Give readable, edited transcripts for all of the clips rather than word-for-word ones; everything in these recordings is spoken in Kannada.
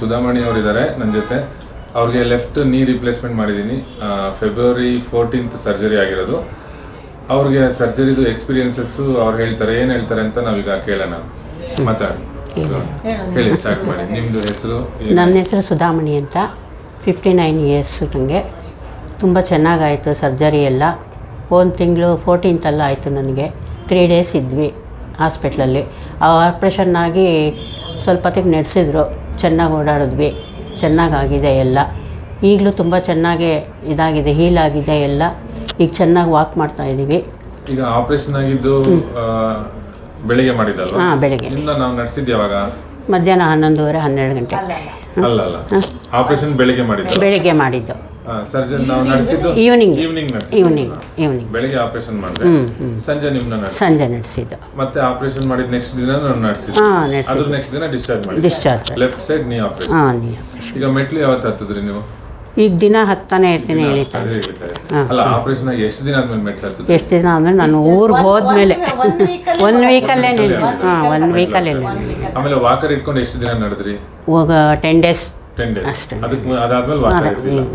ಸುಧಾಮಣಿ ಅವರಿದ್ದಾರೆ ನನ್ನ ಜೊತೆ. ಅವ್ರಿಗೆ ಲೆಫ್ಟ್ ನೀ ರಿಪ್ಲೇಸ್ಮೆಂಟ್ ಮಾಡಿದ್ದೀನಿ. ಫೆಬ್ರವರಿ 14th ಸರ್ಜರಿ ಆಗಿರೋದು. ಅವ್ರಿಗೆ ಸರ್ಜರಿದು ಎಕ್ಸ್ಪೀರಿಯನ್ಸಸ್ ಅವ್ರು ಹೇಳ್ತಾರೆ, ಏನು ಹೇಳ್ತಾರೆ ಅಂತ ನಾವೀಗ ಕೇಳೋಣ. ಮಾತಾಡಿ, ಹೇಳಿ, ಸ್ಟಾರ್ಟ್ ಮಾಡಿ. ನಿಮ್ಮದು ಹೆಸರು? ನನ್ನ ಹೆಸರು ಸುಧಾಮಣಿ ಅಂತ. 59 ಇಯರ್ಸ್. ನನಗೆ ತುಂಬ ಚೆನ್ನಾಗಾಯಿತು ಸರ್ಜರಿ ಎಲ್ಲ. 1 ತಿಂಗಳು 14th ಆಯಿತು ನನಗೆ. 3 days ಇದ್ವಿ ಹಾಸ್ಪಿಟ್ಲಲ್ಲಿ. ಆ ಆಪ್ರೇಷನ್ ಆಗಿ ಸ್ವಲ್ಪ ಹೊತ್ತಿಗೆ ನಡೆಸಿದ್ರು. ಚೆನ್ನಾಗಿ ಓಡಾಡಿದ್ವಿ, ಚೆನ್ನಾಗಾಗಿದೆ ಎಲ್ಲ. ಈಗಲೂ ತುಂಬ ಚೆನ್ನಾಗಿ ಇದಾಗಿದೆ, ಹೀಲ್ ಆಗಿದೆ ಎಲ್ಲ. ಈಗ ಚೆನ್ನಾಗಿ ವಾಕ್ ಮಾಡ್ತಾಯಿದ್ದೀವಿ. ಈಗ ಆಪ್ರೇಷನ್ ಆಗಿದ್ದು ಬೆಳಿಗ್ಗೆ ಮಾಡಿದ್ದಲ್ವ? ಹಾಂ, ಬೆಳಿಗ್ಗೆ. ನಾವು ನಡೆಸಿದ್ದು ಯಾವಾಗ? ಮಧ್ಯಾಹ್ನ 11:30 12 ಗಂಟೆ. ಅಲ್ಲ, ಆಪರೇಷನ್ ಬೆಳಿಗ್ಗೆ ಮಾಡಿದ್ದು. ಬೆಳಿಗ್ಗೆ ಮಾಡಿದ್ದು. ಸರ್ಜನ್ ನಾವು ನಡೆಸಿದ್ದು ಈವ್ನಿಂಗ್. ಬೆಳಿಗ್ಗೆ ಆಪರೇಷನ್ ಮಾಡಿದ್ರೆ ಸಂಜೆ ನಿಮ್ಮನ್ನ ಸಂಜೆ ನಡೆಸಿದ್ದು. ಮತ್ತೆ ಆಪರೇಷನ್ ಮಾಡಿದ ನೆಕ್ಸ್ಟ್ ದಿನ ನಾವು ನಡೆಸಿದ್ದು. ಅದ್ರ ನೆಕ್ಸ್ಟ್ ದಿನ ಡಿಸ್ಚಾರ್ಜ್. ಲೆಫ್ಟ್ ಸೈಡ್ ನೀ ಆಪರೇಷನ್. ಈಗ ಮೆಟ್ಲು ಯಾವತ್ತು ಹತ್ತಿದ್ರಿ ನೀವು? ಈಗ ದಿನ ಹತ್ತಾನೆ ಇರ್ತೀನಿ, ಹೇಳ್ತಾ. ಅಲ್ಲ, ಆಪರೇಷನ್ ಆಗಿ ಎಷ್ಟು ದಿನ ಆದ್ಮೇಲೆ ಮೆಟ್ಲು ಹತ್ತಿದ್ರಿ? ಎಷ್ಟು ದಿನ ಆದ್ಮೇಲೆ? ನಾನು ಊರಿಗೆ ಹೋದ್ಮೇಲೆ 1 ವೀಕಲ್ಲೇ. ಹಾಂ, 1 ವೀಕಲ್ಲೇ. ಆಮೇಲೆ ವಾಕರ್ ಇಟ್ಕೊಂಡು ಎಷ್ಟು ದಿನ ನಡೆದ್ರಿ? ಹೋಗ 10 days ಅಷ್ಟೇ. ಅದಾದ್ಮೇಲೆ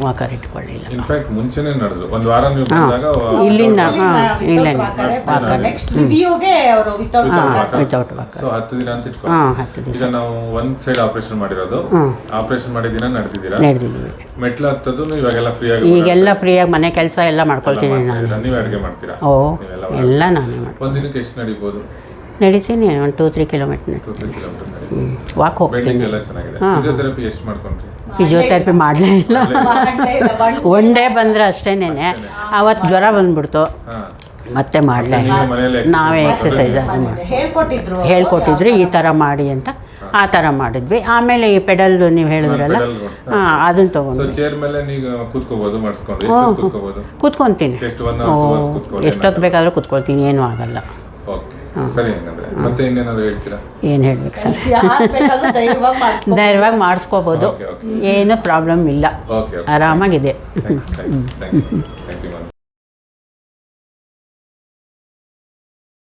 ವಾಕರ್ ಇಟ್ಕೊಳ್ಳಿಲ್ಲ. ಇನ್ಫ್ಯಾಕ್ಟ್ ಮುಂಚೆನೇ ನಡೆದ್ರು. ಒಂದು ವಾರ ನೀವು ಬಂದಾಗ ಇಲ್ಲಿಂದ ಇಲ್ಲ ವಿತೌಟ್ ವಾಕರ್. ಸೊ 10 ದಿನ ಅಂತ ಇಟ್ಕೊಂಡು ಈಗ ನಾವು ಒಂದ್ ಸೈಡ್ ಆಪರೇಷನ್ ಮಾಡಿರೋದು. ಆಪರೇಷನ್ ಮಾಡಿದ ದಿನ ನಡೆದಿದ್ದೀರಾ? ಮೆಟ್ಲು ಹತ್ತದು ಇವಾಗೆಲ್ಲ ಫ್ರೀ ಆಗಿ? ಈಗೆಲ್ಲ ಫ್ರೀಯಾಗಿ ಮನೆ ಕೆಲಸ ಎಲ್ಲ ಮಾಡ್ಕೊಳ್ತೀನಿ ನಾನು. ನೀವು ಅಡುಗೆ ಮಾಡ್ತೀರಾ? ಓ, ಎಲ್ಲ ನಾನೇ ಮಾಡ್ತೀನಿ. ಒಂದಿನಕ್ಕೆ ಎಷ್ಟು ನಡೀಬೋದು? ನಡೀತೀನಿ 1-2-3 ಕಿಲೋಮೀಟರ್ ವಾಕ್ ಹೋಗ್ತೀನಿ. ಫಿಸಿಯೋಥೆರಪಿ ಎಷ್ಟು ಮಾಡ್ಕೊಂಡ್ರಿ? ಫಿಸಿಯೋಥೆರಪಿ ಮಾಡಲೇ ಇಲ್ಲ. 1 day ಬಂದರೆ ಅಷ್ಟೇನೆ. ಅವತ್ತು ಜ್ವರ ಬಂದ್ಬಿಡ್ತು, ಮತ್ತೆ ಮಾಡಲೇ. ನಾವೇ ಎಕ್ಸಸೈಸ್ ಹೇಳ್ಕೊಟ್ಟಿದ್ರು, ಈ ಥರ ಮಾಡಿ ಅಂತ. ಆ ಥರ ಮಾಡಿದ್ವಿ. ಆಮೇಲೆ ಈ ಪೆಡಲ್ದು ನೀವು ಹೇಳಿದ್ರಲ್ಲ, ಅದನ್ನ ತೊಗೊಂಡು ಕೂತ್ಕೊತೀನಿ. ಎಷ್ಟೊತ್ತು ಬೇಕಾದರೂ ಕೂತ್ಕೊಳ್ತೀನಿ, ಏನೂ ಆಗಲ್ಲ. ಏನು ಹೇಳ್ಬೇಕು ಸರ್? ಧೈರ್ಯವಾಗಿ ಮಾಡಿಸ್ಕೋಬೋದು, ಏನು ಪ್ರಾಬ್ಲಮ್ ಇಲ್ಲ, ಆರಾಮಾಗಿದೆ.